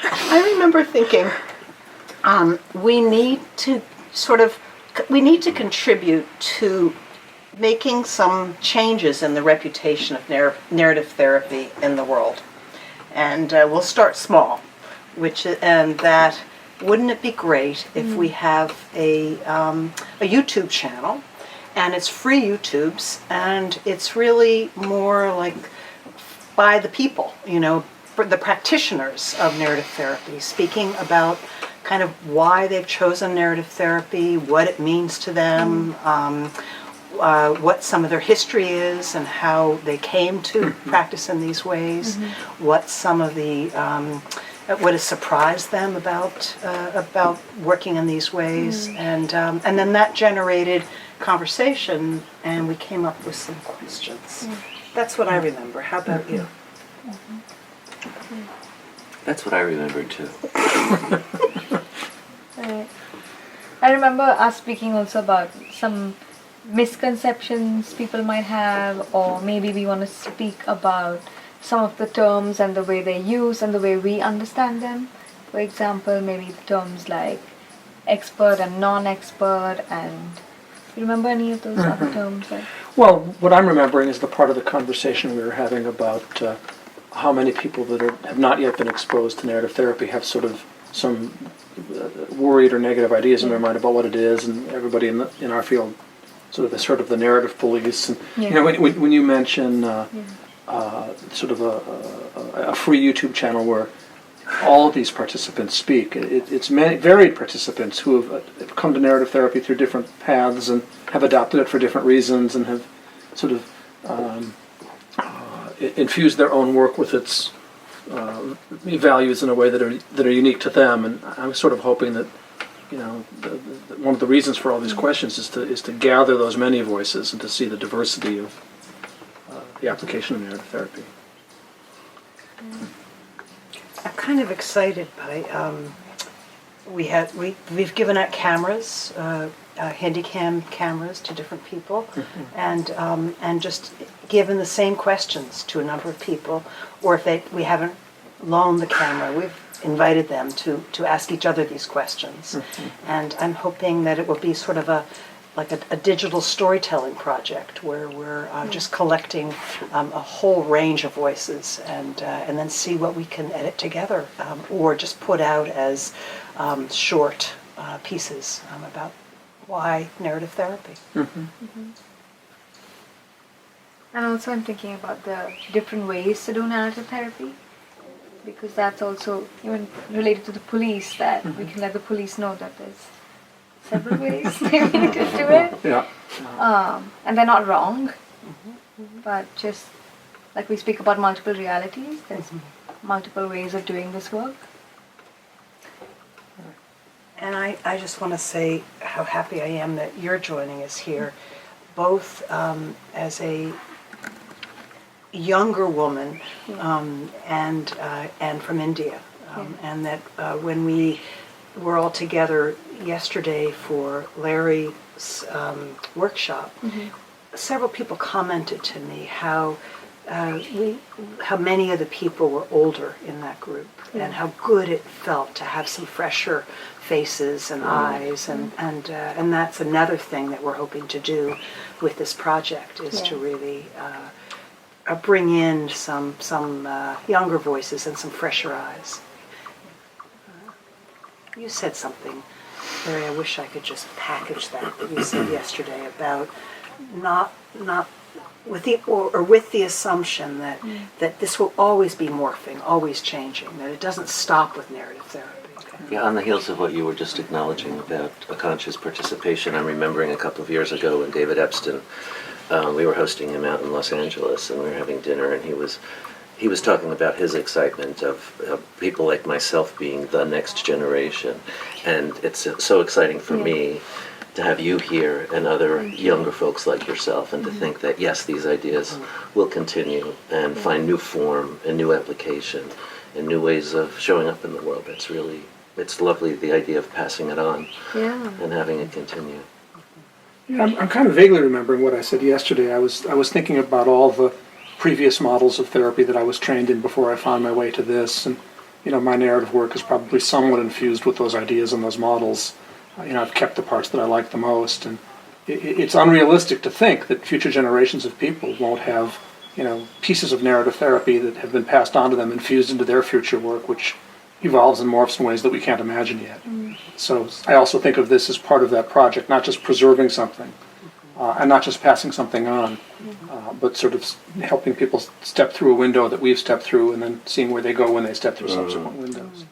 I remember thinking we need to contribute to making some changes in the reputation of narrative therapy in the world. And we'll start small, and that wouldn't it be great if we have a YouTube channel, and it's free YouTubes, and it's really more like by the people, the practitioners of narrative therapy, speaking about kind of why they've chosen narrative therapy, what it means to them, what some of their history is and how they came to practice in these ways, what some of the what has surprised them about working in these ways, and then that generated conversation, and we came up with some questions. That's what I remember. How about you? That's what I remember too. Right. I remember us speaking also about some misconceptions people might have, or maybe we want to speak about some of the terms and the way they're used and the way we understand them. For example, maybe terms like expert and non-expert, and do you remember any of those other terms? Well, what I'm remembering is the part of the conversation we were having about how many people that have not yet been exposed to narrative therapy have sort of some worried or negative ideas in their mind about what it is, and everybody in our field sort of has heard of the narrative police. And when you mention sort of a free YouTube channel where all of these participants speak, it's many varied participants who have come to narrative therapy through different paths and have adopted it for different reasons and have sort of infused their own work with its values in a way that are unique to them. And I'm sort of hoping that one of the reasons for all these questions is to gather those many voices and to see the diversity of the application of narrative therapy. I'm kind of excited by we've given out cameras, Handycam cameras to different people, and just given the same questions to a number of people, or if we haven't loaned the camera, we've invited them to ask each other these questions. And I'm hoping that it will be sort of a digital storytelling project where we're just collecting a whole range of voices and then see what we can edit together, or just put out as short pieces about why narrative therapy. And also I'm thinking about the different ways to do narrative therapy, because that's also even related to the police, that we can let the police know that there's several ways maybe to do it. And they're not wrong, but just like we speak about multiple realities, there's multiple ways of doing this work. And I just want to say how happy I am that you're joining us here, both as a younger woman and from India, and that when we were all together yesterday for Larry's workshop, several people commented to me how many of the people were older in that group, and how good it felt to have some fresher faces and eyes, and that's another thing that we're hoping to do with this project, is to really bring in some younger voices and some fresher eyes. You said something, Larry, I wish I could just package that you said yesterday about not with the assumption that this will always be morphing, always changing, that it doesn't stop with narrative therapy. Yeah, on the heels of what you were just acknowledging about Akansha's participation, I'm remembering a couple of years ago when David Epstein, we were hosting him out in Los Angeles, and we were having dinner, and he was talking about his excitement of people like myself being the next generation. And it's so exciting for me to have you here and other younger folks like yourself, and to think that, yes, these ideas will continue and find new form and new application and new ways of showing up in the world. It's lovely, the idea of passing it on and having it continue. Yeah, I'm kind of vaguely remembering what I said yesterday. I was thinking about all the previous models of therapy that I was trained in before I found my way to this, and my narrative work is probably somewhat infused with those ideas and those models. I've kept the parts that I like the most, and it's unrealistic to think that future generations of people won't have, pieces of narrative therapy that have been passed on to them infused into their future work, which evolves and morphs in ways that we can't imagine yet. So I also think of this as part of that project, not just preserving something, and not just passing something on, but sort of helping people step through a window that we've stepped through and then seeing where they go when they step through subsequent windows.